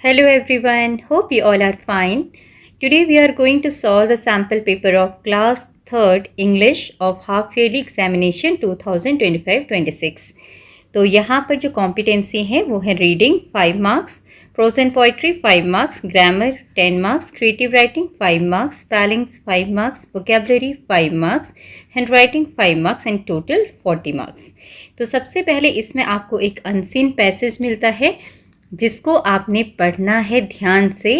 Hello everyone, hope you all are fine. Today we are going to solve a sample paper of class 3rd English of half yearly examination 2025-26. तो यहाँ पर जो competency है वो है reading 5 marks, prose and poetry 5 marks, grammar 10 marks, creative writing 5 marks, spellings 5 marks, vocabulary 5 marks, handwriting 5 marks and total 40 marks. तो सबसे पहले इसमें आपको एक अनसीन पैसेज मिलता है जिसको आपने पढ़ना है ध्यान से।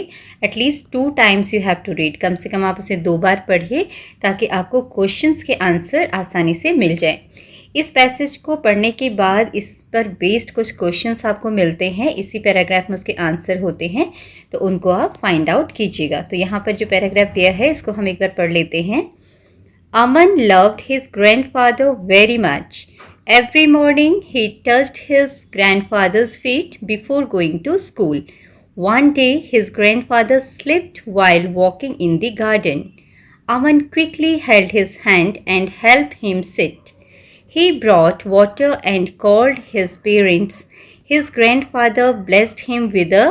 At least 2 times you have to read, कम से कम आप उसे 2 बार पढ़िए ताकि आपको क्वेश्चंस के आंसर आसानी से मिल जाए। इस पैसेज को पढ़ने के बाद इस पर बेस्ड कुछ क्वेश्चंस आपको मिलते हैं, इसी पैराग्राफ में उसके आंसर होते हैं, तो उनको आप फाइंड आउट कीजिएगा। तो यहाँ पर जो पैराग्राफ दिया है इसको हम एक बार पढ़ लेते हैं। Aman loved his grandfather very much. Every morning he touched his grandfather's feet before going to school. One day his grandfather slipped while walking in the garden. Aman quickly held his hand and helped him sit. He brought water and called his parents. His grandfather blessed him with a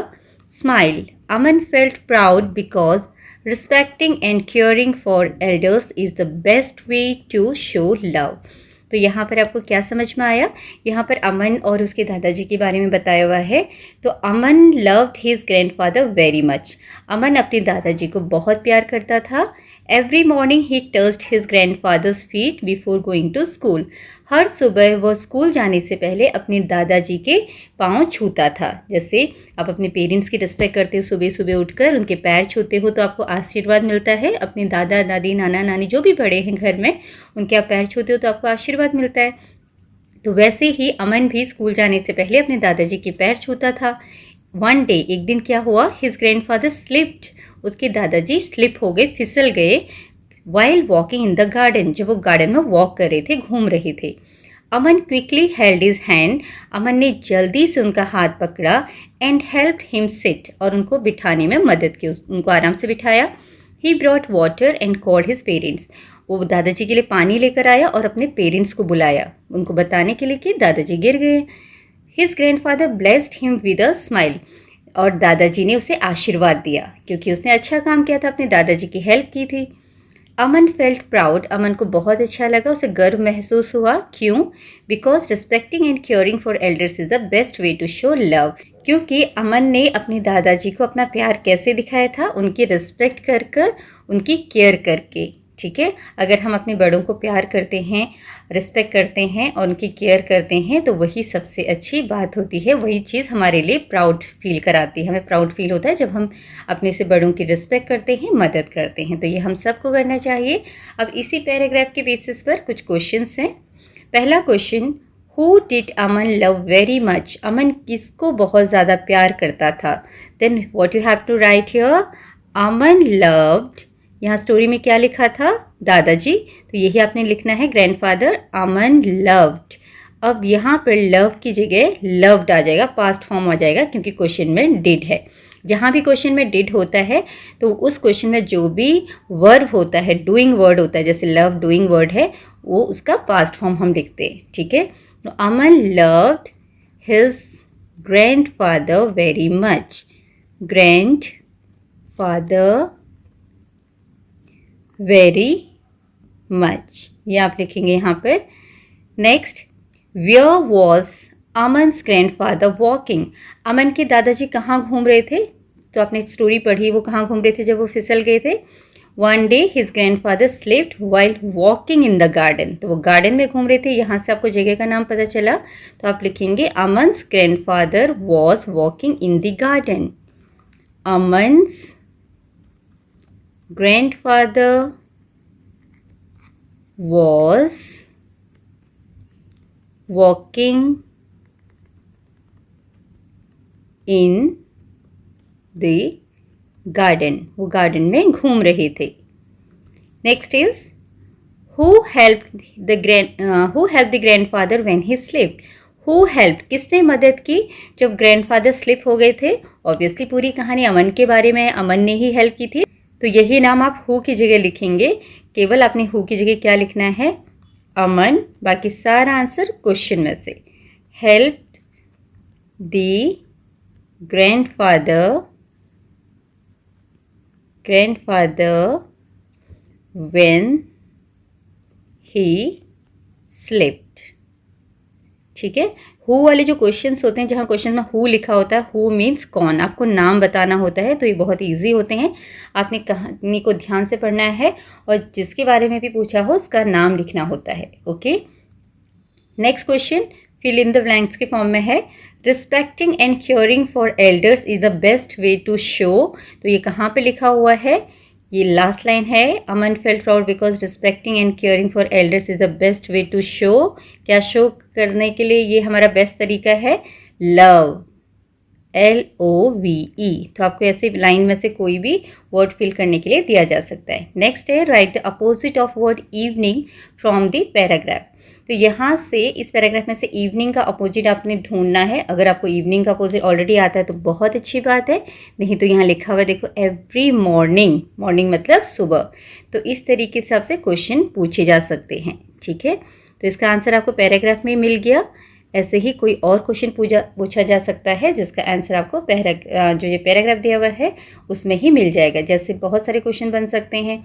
smile. Aman felt proud because respecting and caring for elders is the best way to show love. तो यहाँ पर आपको क्या समझ में आया? यहाँ पर अमन और उसके दादाजी के बारे में बताया हुआ है। तो Aman loved his grandfather very much. Aman अपने दादाजी को बहुत प्यार करता था। Every morning he touched his grandfather's feet before going to school. हर सुबह वह स्कूल जाने से पहले अपने दादाजी के पाँव छूता था। जैसे आप अपने पेरेंट्स की रिस्पेक्ट करते हो, सुबह सुबह उठकर उनके पैर छूते हो तो आपको आशीर्वाद मिलता है। अपने दादा दादी नाना नानी जो भी बड़े हैं घर में, उनके आप पैर छूते हो तो आपको आशीर्वाद मिलता है। तो वैसे ही अमन भी स्कूल जाने से पहले अपने दादाजी के पैर छूता था। वन डे, एक दिन क्या हुआ? हिज ग्रैंडफादर स्लिप्ड, उसके दादाजी स्लिप हो गए, फिसल गए। While walking in the garden, जब वो गार्डन में वॉक कर रहे थे, घूम रहे थे। अमन क्विकली हेल्ड हिज हैंड, अमन ने जल्दी से उनका हाथ पकड़ा। एंड हेल्प्ड हिम सिट, और उनको बिठाने में मदद की, उनको आराम से बिठाया। He brought water and called his parents, वो दादाजी के लिए पानी लेकर आया और अपने पेरेंट्स को बुलाया, उनको बताने के लिए कि दादाजी गिर गए। His grandfather blessed him with a smile, और दादाजी ने उसे आशीर्वाद दिया क्योंकि उसने अच्छा काम किया था, अपने दादाजी की हेल्प की थी। अमन फेल्ट प्राउड, अमन को बहुत अच्छा लगा, उसे गर्व महसूस हुआ। क्यों? Because respecting and caring for elders is the best way to show love, क्योंकि अमन ने अपने दादाजी को अपना प्यार कैसे दिखाया था? उनकी रिस्पेक्ट कर कर, उनकी केयर करके। ठीक है, अगर हम अपने बड़ों को प्यार करते हैं, रिस्पेक्ट करते हैं और उनकी केयर करते हैं तो वही सबसे अच्छी बात होती है, वही चीज़ हमारे लिए प्राउड फील कराती है। हमें प्राउड फील होता है जब हम अपने से बड़ों की रिस्पेक्ट करते हैं, मदद करते हैं। तो ये हम सबको करना चाहिए। अब इसी पैराग्राफ के बेसिस पर कुछ क्वेश्चंस हैं। पहला question, who did Aman love very much? Aman किसको बहुत ज़्यादा प्यार करता था? Then what you have to write here, Aman loved, यहाँ स्टोरी में क्या लिखा था? दादाजी, तो यही आपने लिखना है ग्रैंडफादर, अमन लव्ड। अब यहाँ पर लव की जगह लव्ड आ जाएगा, पास्ट फॉर्म आ जाएगा क्योंकि क्वेश्चन में डिड है। जहाँ भी क्वेश्चन में डिड होता है तो उस क्वेश्चन में जो भी वर्ब होता है, डूइंग वर्ड होता है, जैसे लव डूइंग वर्ड है, वो उसका पास्ट फॉर्म हम लिखते हैं। ठीक है, तो Aman loved his grandfather very much. Grand father very much, ये आप लिखेंगे यहाँ पर। Next, where was Aman's grandfather walking? Aman के दादाजी कहाँ घूम रहे थे? तो आपने एक स्टोरी पढ़ी, वो कहाँ घूम रहे थे जब वो फिसल गए थे? One day his grandfather slipped while walking in the garden, तो वो गार्डन में घूम रहे थे। यहाँ से आपको जगह का नाम पता चला, तो आप लिखेंगे Aman's grandfather was walking in the garden. Aman's grandfather was walking in the garden, वो गार्डन में घूम रहे थे। Next is, who helped the grandfather when he slipped? Who help, किसने मदद की जब ग्रैंडफादर स्लिप हो गए थे? ऑब्वियसली पूरी कहानी अमन के बारे में, अमन ने ही हेल्प की थी, तो यही नाम आप हु की जगह लिखेंगे। केवल आपने हु की जगह क्या लिखना है? अमन, बाकी सारा आंसर क्वेश्चन में से। Help the grandfather when he slept। ठीक है। हु वाले जो क्वेश्चंस होते हैं, जहाँ क्वेश्चन में हु लिखा होता है, हु मीन्स कौन, आपको नाम बताना होता है, तो ये बहुत इजी होते हैं। आपने कहानी को ध्यान से पढ़ना है और जिसके बारे में भी पूछा हो उसका नाम लिखना होता है। Okay, next question fill in the blanks के फॉर्म में है। Respecting and caring for elders is the best way to show. तो ये कहाँ पे लिखा हुआ है? ये लास्ट लाइन है। Aman felt proud because respecting and caring for elders is the best way to show. क्या शो करने के लिए ये हमारा बेस्ट तरीका है? Love, LOVE। तो आपको ऐसे लाइन में से कोई भी वर्ड फिल करने के लिए दिया जा सकता है। नेक्स्ट है right the opposite of word evening from the paragraph. तो यहाँ से इस पैराग्राफ में से इवनिंग का अपोजिट आपने ढूंढना है। अगर आपको इवनिंग का अपोजिट ऑलरेडी आता है तो बहुत अच्छी बात है, नहीं तो यहाँ लिखा हुआ है देखो, एवरी मॉर्निंग। मॉर्निंग मतलब सुबह। तो इस तरीके से आपसे क्वेश्चन पूछे जा सकते हैं। ठीक है, तो इसका आंसर आपको पैराग्राफ में मिल गया। ऐसे ही कोई और क्वेश्चन पूछा जा सकता है जिसका आंसर आपको जो ये पैराग्राफ दिया हुआ है उसमें ही मिल जाएगा। जैसे बहुत सारे क्वेश्चन बन सकते हैं।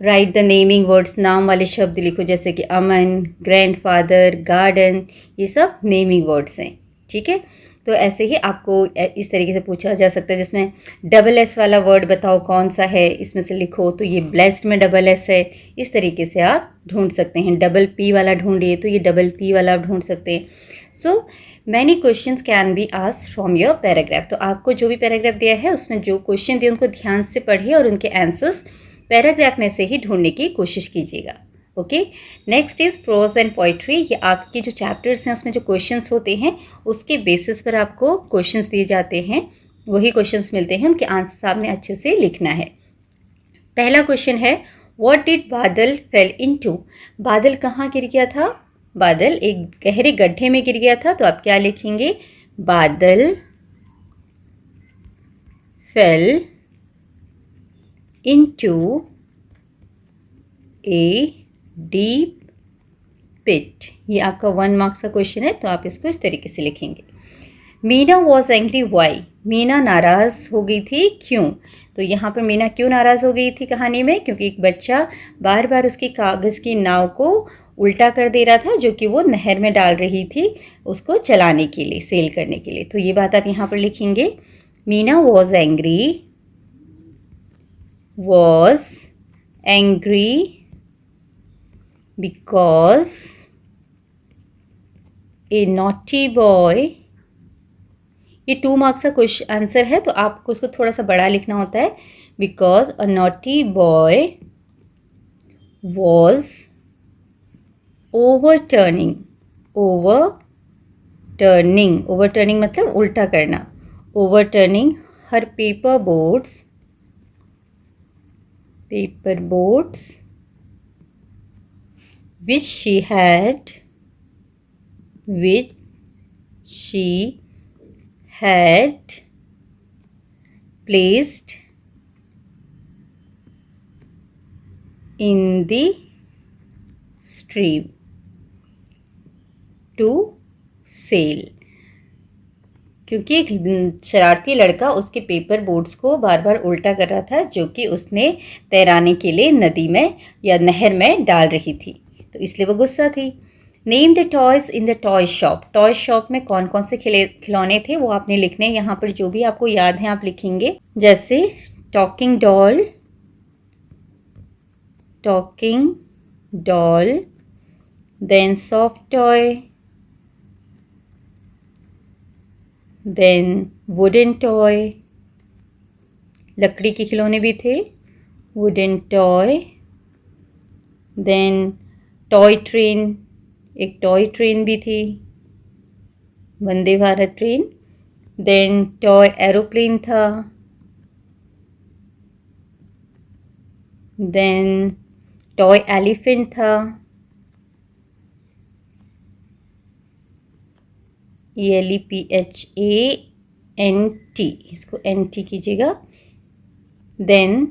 राइट द नेमिंग वर्ड्स, नाम वाले शब्द लिखो, जैसे कि अमन, ग्रैंडफादर, गार्डन, ये सब नेमिंग वर्ड्स हैं। ठीक है, तो ऐसे ही आपको इस तरीके से पूछा जा सकता है, जिसमें डबल एस वाला वर्ड बताओ कौन सा है, इसमें से लिखो। तो ये ब्लेस्ड में डबल एस है। इस तरीके से आप ढूंढ सकते हैं। डबल पी वाला ढूंढिए तो ये डबल पी वाला आप ढूंढ सकते हैं। So many questions can be asked from your paragraph. तो आपको जो भी पैराग्राफ दिया है उसमें जो क्वेश्चन दिए उनको ध्यान से पढ़िए और उनके आंसर्स पैराग्राफ में से ही ढूंढने की कोशिश कीजिएगा। Okay, next is prose and poetry. ये आपके जो चैप्टर्स हैं उसमें जो क्वेश्चंस होते हैं उसके बेसिस पर आपको क्वेश्चंस दिए जाते हैं, वही क्वेश्चंस मिलते हैं, उनके आंसर्स आपने अच्छे से लिखना है। पहला क्वेश्चन है व्हाट डिड बादल फेल इनटू। बादल कहाँ गिर गया था? बादल एक गहरे गड्ढे में गिर गया था। तो आप क्या लिखेंगे? Badal fell into a deep pit. ये आपका 1 मार्क्स का क्वेश्चन है, तो आप इसको इस तरीके से लिखेंगे। Meena was angry Y. Meena नाराज़ हो गई थी, क्यों? तो यहाँ पर मीना क्यों नाराज़ हो गई थी कहानी में? क्योंकि एक बच्चा बार बार उसकी कागज़ की नाव को उल्टा कर दे रहा था, जो कि वो नहर में डाल रही थी उसको चलाने के लिए, सेल करने के लिए। तो ये बात आप यहाँ पर लिखेंगे। Meena was angry because a naughty boy। ये 2 मार्क्स का क्वेश्चन आंसर है, तो आपको उसको थोड़ा सा बड़ा लिखना होता है। Because a naughty boy was overturning मतलब उल्टा करना। Overturning her paper boats which she had placed in the stream to sail। क्योंकि एक शरारती लड़का उसके पेपर बोट्स को बार बार उल्टा कर रहा था, जो कि उसने तैराने के लिए नदी में या नहर में डाल रही थी, तो इसलिए वो गुस्सा थी। Name the toys in the toy shop. Toy shop में कौन कौन से खिलौने थे वो आपने लिखने। यहाँ पर जो भी आपको याद है आप लिखेंगे, जैसे talking doll, then soft toy, then wooden toy, लकड़ी के खिलौने भी थे, wooden toy, then toy train, एक टॉय ट्रेन भी थी, Vande Bharat train, then toy aeroplane था, देन टॉय एलिफेंट था, ELEPHANT, इसको NT कीजिएगा। देन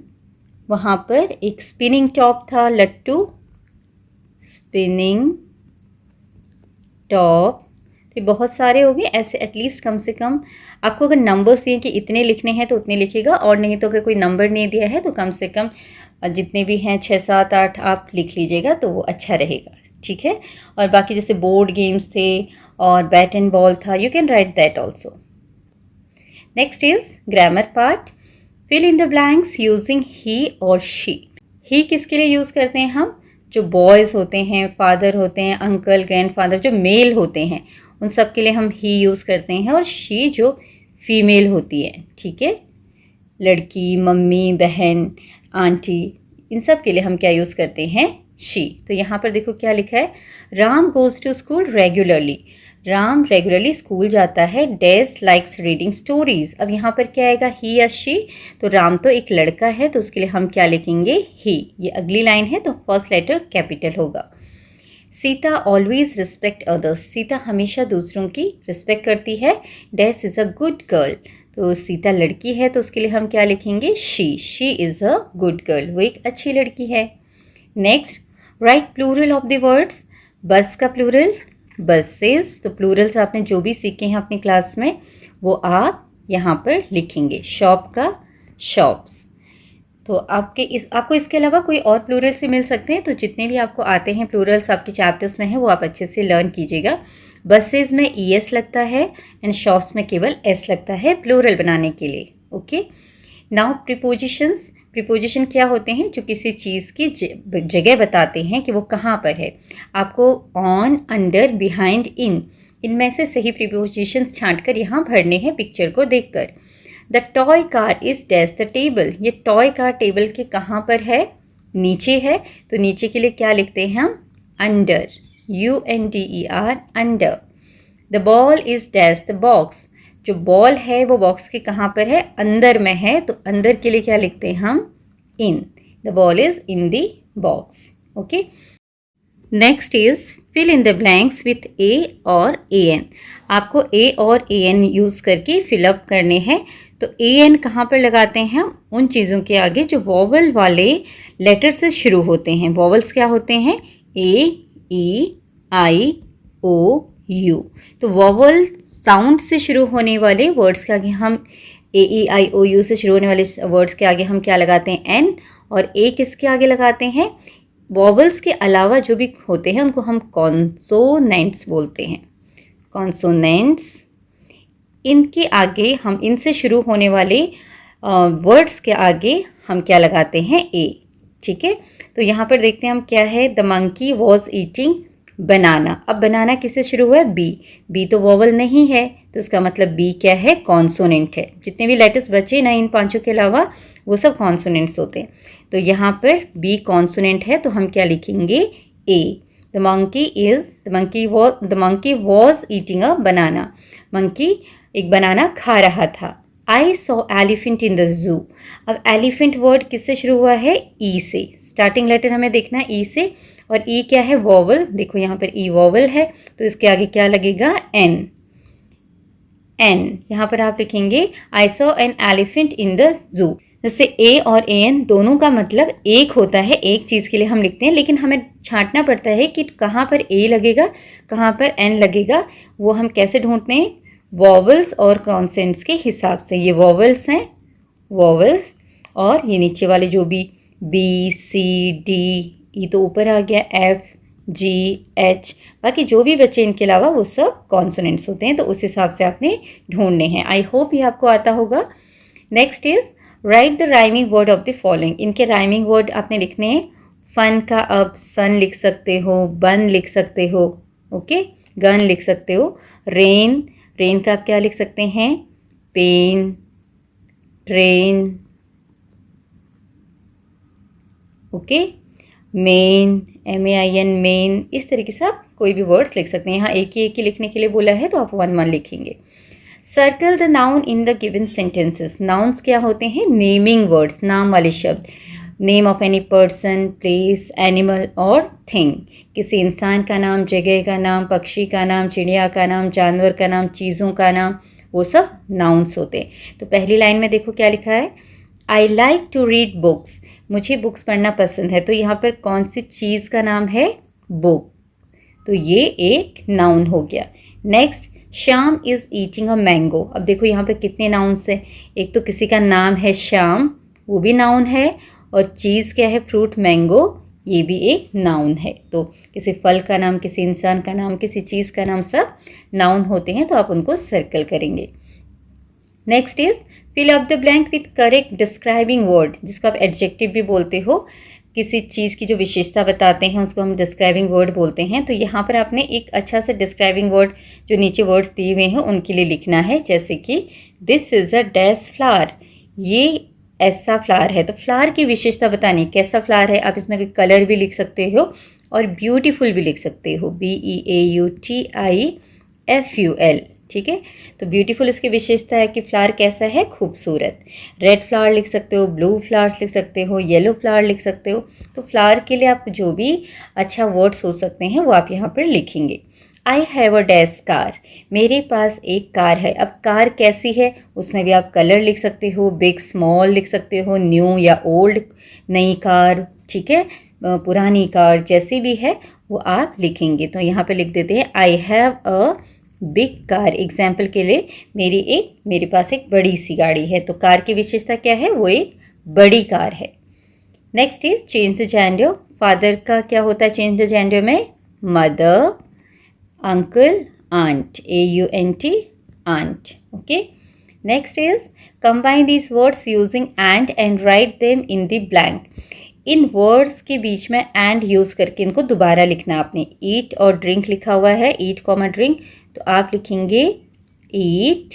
वहाँ पर एक स्पिनिंग टॉप था, लट्टू, स्पिनिंग टॉप। तो ये बहुत सारे हो गए। ऐसे एटलीस्ट कम से कम आपको अगर नंबर्स दिए कि इतने लिखने हैं तो उतने लिखिएगा, और नहीं तो अगर कोई नंबर नहीं दिया है तो कम से कम जितने भी हैं 6, 7, 8 आप लिख लीजिएगा तो वो अच्छा रहेगा, ठीक है। और बाकी जैसे बोर्ड गेम्स थे और बैट एंड बॉल था, you can write that also. Next is grammar part. Fill in the blanks using he और शी। ही किसके लिए यूज़ करते हैं हम? जो बॉयज़ होते हैं, फादर होते हैं, अंकल, ग्रैंडफादर जो मेल होते हैं उन सब के लिए हम ही यूज़ करते हैं, और शी जो फीमेल होती है, ठीक है, लड़की, मम्मी, बहन, आंटी, इन सब के लिए हम क्या यूज़ करते हैं? शी। तो यहाँ पर देखो क्या लिखा है, Ram goes to school regularly. Ram regularly school जाता है। Days likes reading stories. अब यहाँ पर क्या आएगा, ही या शी? तो राम तो एक लड़का है तो उसके लिए हम क्या लिखेंगे? ही। ये अगली लाइन है तो फर्स्ट लेटर कैपिटल होगा। Sita always respect others. Sita हमेशा दूसरों की रिस्पेक्ट करती है। Days is a good girl. तो सीता लड़की है तो उसके लिए हम क्या लिखेंगे? She is a good girl, वो एक अच्छी लड़की है। Next, write plural of the words. Bus का प्लूरल बसेस। तो प्लूरल्स आपने जो भी सीखे हैं अपनी क्लास में वो आप यहाँ पर लिखेंगे। शॉप का शॉप्स। तो आपको इसके अलावा कोई और प्लूरल्स भी मिल सकते हैं, तो जितने भी आपको आते हैं प्लूरल्स आपके चैप्टर्स में हैं वो आप अच्छे से लर्न कीजिएगा। बसेस में ES लगता है एंड शॉप्स में केवल S लगता है प्लूरल बनाने के लिए। Okay, now prepositions. प्रीपोजिशन क्या होते हैं? जो किसी चीज़ की जगह बताते हैं कि वो कहाँ पर है। आपको ऑन, अंडर, बिहाइंड, इन, इनमें से सही प्रीपोजिशंस छांटकर यहाँ भरने हैं पिक्चर को देखकर। The toy car is dash the table. ये टॉय कार टेबल के कहाँ पर है? नीचे है। तो नीचे के लिए क्या लिखते हैं हम? Under, UNDER, under. The ball is dash the box. जो बॉल है वो बॉक्स के कहाँ पर है? अंदर में है। तो अंदर के लिए क्या लिखते हैं हम? In. The ball is in the box. Okay, next is fill in the blanks with A और AN। आपको A और AN यूज़ करके फिलअप करने हैं। तो AN कहाँ पर लगाते हैं हम? उन चीज़ों के आगे जो वॉवल वाले लेटर से शुरू होते हैं। वॉवल्स क्या होते हैं? A, E, I, O, U। तो वॉवल साउंड से शुरू होने वाले वर्ड्स के आगे हम A, E, I, O, U से शुरू होने वाले वर्ड्स के आगे हम क्या लगाते हैं? N। और A किसके आगे लगाते हैं? वॉवल्स के अलावा जो भी होते हैं उनको हम कॉन्सोनेंट्स बोलते हैं। कॉन्सोनेंट्स, इनके आगे हम इनसे शुरू होने वाले वर्ड्स के आगे हम क्या लगाते हैं? A। ठीक है, तो यहाँ पर देखते हैं हम क्या है। द मंकी वॉज ईटिंग बनाना। अब बनाना किससे शुरू हुआ है? बी तो वॉवल नहीं है तो इसका मतलब बी क्या है? कॉन्सोनेंट है। जितने भी लेटर्स बचे ना इन पांचों के अलावा वो सब कॉन्सोनेंट्स होते हैं। तो यहाँ पर बी कॉन्सोनेंट है तो हम क्या लिखेंगे? A. The monkey was eating a banana. Monkey एक बनाना खा रहा था। I saw elephant in the zoo. अब एलिफेंट वर्ड किससे शुरू हुआ है? ई से। स्टार्टिंग लेटर हमें देखना है ई से, और ई क्या है? वॉवल। देखो यहाँ पर ई वॉवल है तो इसके आगे क्या लगेगा? एन। यहाँ पर आप लिखेंगे I saw an elephant in the जू। जैसे ए और एन दोनों का मतलब एक होता है, एक चीज़ के लिए हम लिखते हैं, लेकिन हमें छांटना पड़ता है कि कहाँ पर ए लगेगा, कहाँ पर एन लगेगा। वो हम कैसे ढूंढते हैं? वॉवल्स और कॉन्सेंट्स के हिसाब से। ये वॉवल्स हैं, वॉवल्स, और ये नीचे वाले जो भी बी, सी, डी, ई तो ऊपर आ गया, एफ, जी, एच, बाकी जो भी बच्चे इनके अलावा वो सब कॉन्सोनेंट्स होते हैं। तो उस हिसाब से आपने ढूंढने हैं। आई होप ये आपको आता होगा। Next is right the rhyming word of the following. इनके राइमिंग वर्ड आपने लिखने हैं। फन का अब सन लिख सकते हो, बन लिख सकते हो, ओके, गन लिख सकते हो। रेन, रेन का आप क्या लिख सकते हैं? Pen, train, okay. Men, MEIN, men, इस तरीके से आप कोई भी वर्ड्स लिख सकते हैं। यहाँ एक ही लिखने के लिए बोला है तो आप 1 लिखेंगे। Circle the noun in the given sentences. Nouns क्या होते हैं? नेमिंग वर्ड्स, नाम वाले शब्द। Name of any person, place, animal और थिंग। किसी इंसान का नाम, जगह का नाम, पक्षी का नाम, चिड़िया का नाम, जानवर का नाम, चीज़ों का नाम, वो सब नाउन्स होते हैं। तो पहली लाइन में देखो क्या लिखा है? I like to read books. मुझे बुक्स पढ़ना पसंद है। तो यहाँ पर कौन सी चीज़ का नाम है? बुक। तो ये एक नाउन हो गया। Next, Shyam is eating a mango. अब देखो यहाँ पे कितने नाउन्स हैं। एक तो किसी का नाम है श्याम, वो भी नाउन है, और चीज़ क्या है, फ्रूट मैंगो, ये भी एक नाउन है। तो किसी फल का नाम, किसी इंसान का नाम, किसी चीज़ का नाम, सब नाउन होते हैं, तो आप उनको सर्कल करेंगे। Next is fill up the blank with correct describing word, जिसको आप एडजेक्टिव भी बोलते हो। किसी चीज़ की जो विशेषता बताते हैं उसको हम डिस्क्राइबिंग वर्ड बोलते हैं। तो यहाँ पर आपने एक अच्छा सा डिस्क्राइबिंग वर्ड जो नीचे वर्ड्स दिए हुए हैं उनके लिए लिखना है, जैसे कि this is a dash flower, ये ऐसा फ्लावर है। तो फ्लावर की विशेषता बतानी, कैसा फ्लावर है। आप इसमें कलर भी लिख सकते हो और ब्यूटीफुल भी लिख सकते हो, BEAUTIFUL, ठीक है। तो ब्यूटीफुल इसकी विशेषता है कि फ्लावर कैसा है, खूबसूरत। रेड फ्लावर लिख सकते हो, ब्लू फ्लावर्स लिख सकते हो, येलो फ्लावर लिख सकते हो। तो फ्लावर के लिए आप जो भी अच्छा वर्ड सोच सकते हैं वो आप यहाँ पर लिखेंगे। I have a dash car, मेरे पास एक कार है। अब कार कैसी है, उसमें भी आप कलर लिख सकते हो, बिग स्मॉल लिख सकते हो, न्यू या ओल्ड, नई कार, ठीक है, पुरानी कार, जैसी भी है वो आप लिखेंगे। तो यहाँ पे लिख देते हैं I have a big car. Example के लिए मेरे पास एक बड़ी सी गाड़ी है। तो कार की विशेषता क्या है, वो एक बड़ी कार है। Next is change the gender. Father का क्या होता है चेंज द जेंडर में, mother, uncle, aunt, AUNT, aunt, okay. Next is combine these words using and write them in the blank. In words के बीच में एंड यूज़ करके इनको दोबारा लिखना आपने। ईट और ड्रिंक लिखा हुआ है, ईट कॉमा ड्रिंक, तो आप लिखेंगे ईट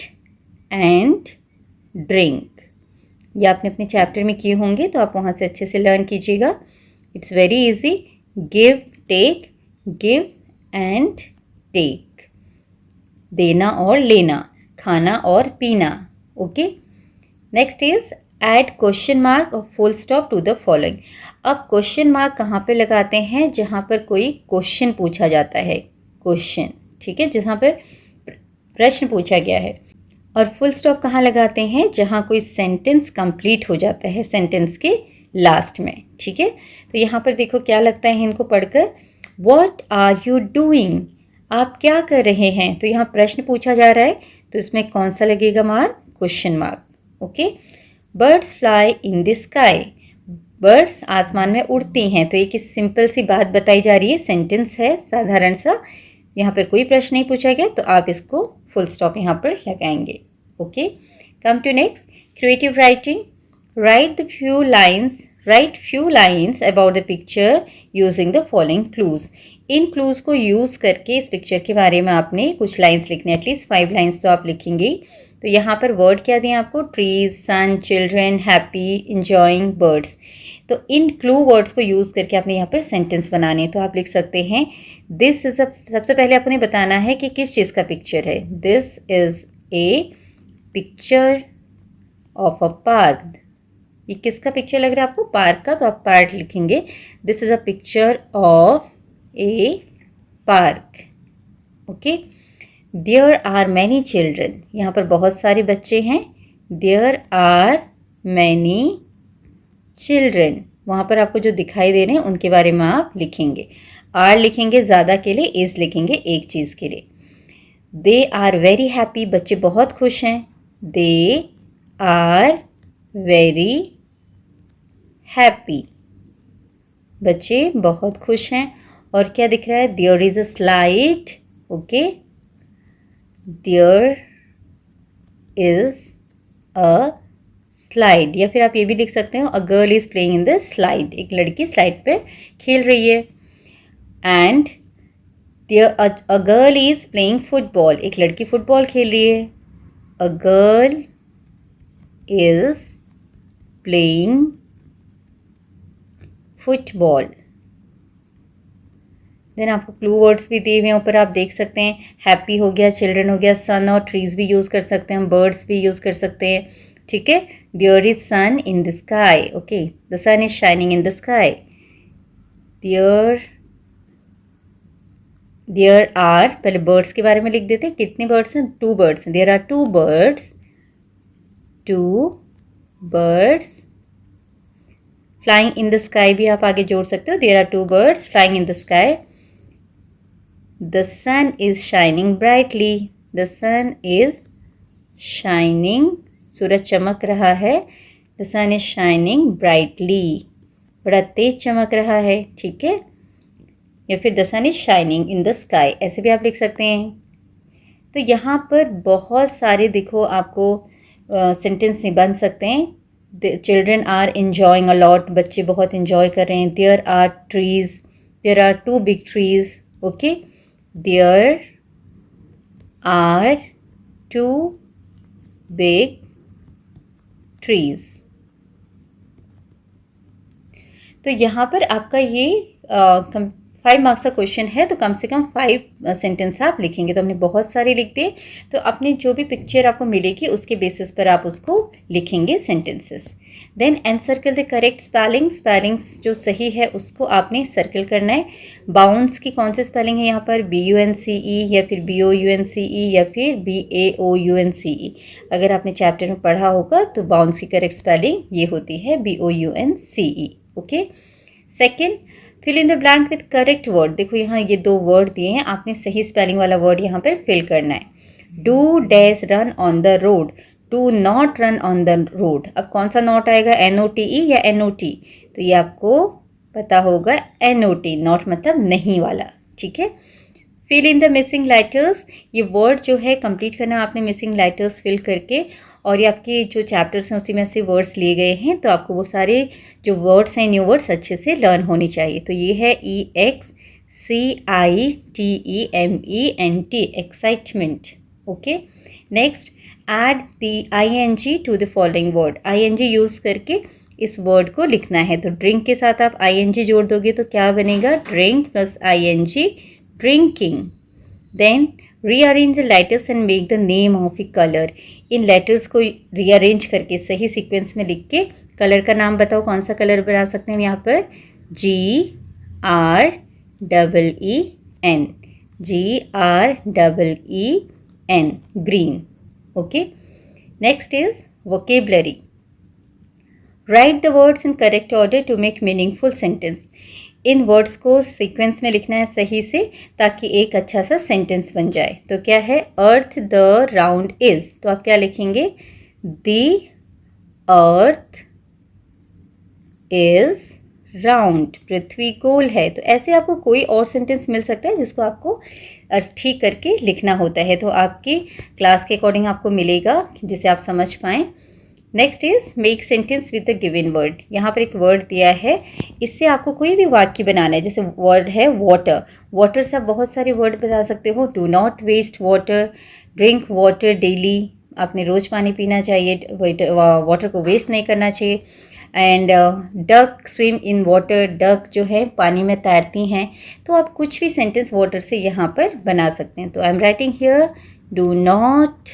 एंड ड्रिंक। ये आपने अपने चैप्टर में किए होंगे, तो आप वहाँ से अच्छे से लर्न कीजिएगा। It's very easy. Give, take, give and take, देना और लेना, खाना और पीना, okay. Next is add question mark और full stop to the following. अब क्वेश्चन मार्क कहाँ पे लगाते हैं, जहाँ पर कोई क्वेश्चन पूछा जाता है, क्वेश्चन, ठीक है, जहाँ पर प्रश्न पूछा गया है। और फुल स्टॉप कहाँ लगाते हैं, जहाँ कोई सेंटेंस कंप्लीट हो जाता है सेंटेंस के लास्ट में, ठीक है। तो यहाँ पर देखो क्या लगता है इनको पढ़कर, व्हाट आर यू डूइंग, आप क्या कर रहे हैं। तो यहाँ प्रश्न पूछा जा रहा है, तो इसमें कौन सा लगेगा mark, question mark, okay. Birds fly in the sky, birds आसमान में उड़ती हैं। तो एक सिंपल सी बात बताई जा रही है, सेंटेंस है साधारण सा, यहाँ पर कोई प्रश्न नहीं पूछा गया, तो आप इसको फुल स्टॉप यहाँ पर लगाएंगे, okay. Come to next, creative writing. Write few lines about the picture using the following clues. इन क्लूज़ को यूज़ करके इस पिक्चर के बारे में आपने कुछ लाइंस लिखने, एटलीस्ट 5 लाइंस तो आप लिखेंगे। तो यहाँ पर वर्ड क्या दिए आपको, ट्रीज, सन, चिल्ड्रेन, हैप्पी, इंजॉइंग, बर्ड्स। तो इन क्लू वर्ड्स को यूज़ करके आपने यहाँ पर सेंटेंस बनाने, तो आप लिख सकते हैं दिस इज़ अ, सबसे पहले आपने बताना है कि किस चीज़ का पिक्चर है। This is a picture of a park, ये किसका पिक्चर लग रहा है आपको, पार्क का, तो आप पार्क लिखेंगे। This is a picture of a park, okay. There are many children, यहाँ पर बहुत सारे बच्चे हैं। देयर आर मैनी चिल्ड्रन, वहाँ पर आपको जो दिखाई दे रहे हैं उनके बारे में आप लिखेंगे। आर लिखेंगे ज़्यादा के लिए, इज़ लिखेंगे एक चीज़ के लिए। दे आर वेरी हैप्पी, बच्चे बहुत खुश हैं। दे आर वेरी हैप्पी, बच्चे बहुत खुश हैं। और क्या दिख रहा है, there is a slide, okay, there is a slide. या फिर आप ये भी लिख सकते हो, a girl is playing in the slide, एक लड़की स्लाइड पे खेल रही है। And a girl is playing football, एक लड़की फुटबॉल खेल रही है। A girl is playing football. Then आपको क्लू वर्ड्स भी दिए हुए हैं ऊपर, आप देख सकते हैं। हैप्पी हो गया, चिल्ड्रन हो गया, सन और ट्रीज भी यूज़ कर सकते हैं, बर्ड्स भी यूज़ कर सकते हैं, ठीक है। There is sun in the sky, okay, the sun is shining in the sky. There are, पहले बर्ड्स के बारे में लिख देते हैं, कितने बर्ड्स हैं, 2 birds. There are 2 birds, 2 birds flying in the sky भी आप आगे जोड़ सकते हो। There are 2 birds flying in the sky. The sun is shining brightly, the sun is shining, सूरज चमक रहा है, the sun is shining brightly, बड़ा तेज चमक रहा है, ठीक है। या फिर the sun is shining in the sky, ऐसे भी आप लिख सकते हैं। तो यहाँ पर बहुत सारे देखो आपको सेंटेंस बन सकते हैं। The children are enjoying a lot, बच्चे बहुत इन्जॉय कर रहे हैं। There are trees, there are 2 big trees, okay. There are 2 big trees. तो यहाँ पर आपका ये 5 मार्क्स का क्वेश्चन है, तो कम से कम 5 सेंटेंस आप लिखेंगे। तो हमने बहुत सारे लिख दिए, तो अपनी जो भी पिक्चर आपको मिलेगी उसके बेसिस पर आप उसको लिखेंगे sentences. Then encircle the correct spelling, spellings जो सही है उसको आपने सर्कल करना है। बाउंस की कौन सी स्पेलिंग है यहाँ पर, BUNCE या फिर BOUNCE या फिर BAOUNCE। अगर आपने चैप्टर में पढ़ा होगा तो बाउंस की करेक्ट स्पेलिंग ये होती है BOUNCE, okay. Second, fill in the blank with correct word. देखो यहाँ ये 2 वर्ड दिए हैं, आपने सही स्पेलिंग वाला वर्ड यहाँ पर फिल करना है। Do dash run on the road, do not run on the road. अब कौन सा नॉट आएगा, NOTE या NOT? तो ये आपको पता होगा NOT, नॉट मतलब नहीं वाला, ठीक है। Fill in the missing letters, ये वर्ड जो है कंप्लीट करना आपने मिसिंग लेटर्स फिल करके, और ये आपके जो चैप्टर्स हैं उसी में से वर्ड्स लिए गए हैं, तो आपको वो सारे जो वर्ड्स हैं न्यू वर्ड्स अच्छे से लर्न होनी चाहिए। तो ये है EXCITEMENT, excitement, okay. Next, add the ING to the following word, ING use करके इस वर्ड को लिखना है। तो ड्रिंक के साथ आप ING जोड़ दोगे तो क्या बनेगा, drink plus ING, drinking. Then rearrange the letters and make the name of a colour, इन लेटर्स को रीअरेंज करके सही सीक्वेंस में लिख के कलर का नाम बताओ, कौन सा कलर बना सकते हैं हम यहाँ पर, GREEN, GREEN, green, okay. Next is vocabulary, write the words in correct order to make meaningful sentence. इन वर्ड्स को सीक्वेंस में लिखना है सही से, ताकि एक अच्छा सा सेंटेंस बन जाए। तो क्या है, अर्थ द राउंड इज, तो आप क्या लिखेंगे, द अर्थ इज राउंड, पृथ्वी गोल है। तो ऐसे आपको कोई और सेंटेंस मिल सकता है जिसको आपको ठीक करके लिखना होता है। तो आपकी क्लास के अकॉर्डिंग आपको मिलेगा जिसे आप समझ पाएँ। Next is make sentence with the given word, यहाँ पर एक वर्ड दिया है, इससे आपको कोई भी वाक्य बनाना है। जैसे वर्ड है वाटर, वाटर से आप बहुत सारे वर्ड बता सकते हो। Do not waste water, drink water daily, आपने रोज़ पानी पीना चाहिए, वाटर को वेस्ट नहीं करना चाहिए। And duck swim in water, duck जो है पानी में तैरती हैं। तो आप कुछ भी सेंटेंस वाटर से यहाँ पर बना सकते हैं। तो I am writing here, do not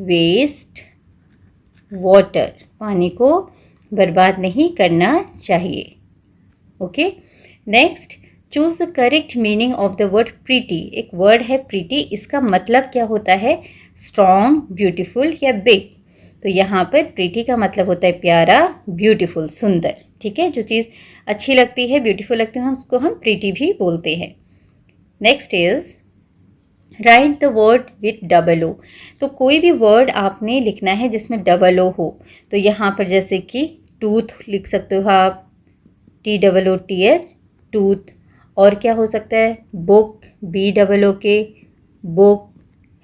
waste water, पानी को बर्बाद नहीं करना चाहिए, okay. Next, choose the correct meaning of the word pretty. एक वर्ड है प्रीटी, इसका मतलब क्या होता है, स्ट्रॉन्ग, ब्यूटीफुल या बिग। तो यहाँ पर प्रीटी का मतलब होता है प्यारा, ब्यूटीफुल, सुंदर, ठीक है। जो चीज़ अच्छी लगती है, ब्यूटीफुल लगती है, उसको हम प्रीटी भी बोलते हैं। Next is right the word with DOO। तो कोई भी वर्ड आपने लिखना है जिसमें DOO हो। तो यहाँ पर जैसे कि टूथ लिख सकते हो आप, TOOTH, टूथ। और क्या हो सकता है, बुक, BOOK, बुक,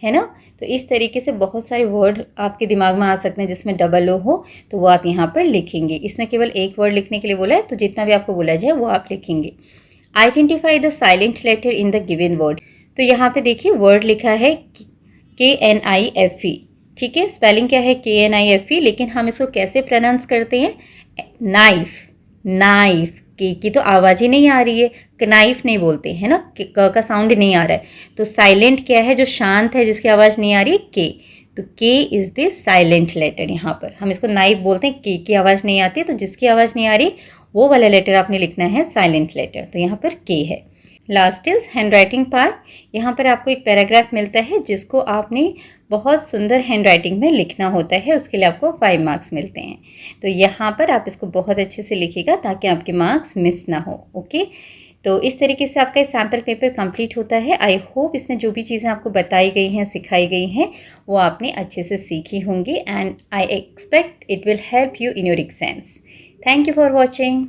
है ना। तो इस तरीके से बहुत सारे वर्ड आपके दिमाग में आ सकते हैं जिसमें DOO हो, तो वो आप यहाँ पर लिखेंगे। इसमें केवल एक वर्ड लिखने के लिए बोला है, तो जितना भी आपको बोला जाए वो आप लिखेंगे। Identify the silent letter in the given word. तो यहाँ पे देखिए वर्ड लिखा है KNIFE, ठीक है। स्पेलिंग क्या है, KNIFE, लेकिन हम इसको कैसे प्रोनाउंस करते हैं, नाइफ, नाइफ। के की तो आवाज़ ही नहीं आ रही है, कनाइफ नहीं बोलते हैं ना, क का साउंड नहीं आ रहा है। तो साइलेंट क्या है, जो शांत है, जिसकी आवाज़ नहीं आ रही है, के। तो के इज़ द साइलेंट लेटर। यहाँ पर हम इसको नाइफ बोलते हैं, के की आवाज़ नहीं आती, तो जिसकी आवाज़ नहीं आ रही वो वाला लेटर आपने लिखना है साइलेंट लेटर। तो यहाँ पर के है। Last is hand writing part. यहाँ पर आपको एक पैराग्राफ मिलता है जिसको आपने बहुत सुंदर हैंड राइटिंग में लिखना होता है, उसके लिए आपको 5 मार्क्स मिलते हैं। तो यहाँ पर आप इसको बहुत अच्छे से लिखिएगा ताकि आपके मार्क्स मिस ना हो, ओके। तो इस तरीके से आपका सैम्पल पेपर कंप्लीट होता है। आई होप इसमें जो भी चीज़ें आपको बताई गई हैं, सिखाई गई हैं, वो आपने अच्छे से सीखी होंगी and I expect it will help you in your exams. Thank you for watching.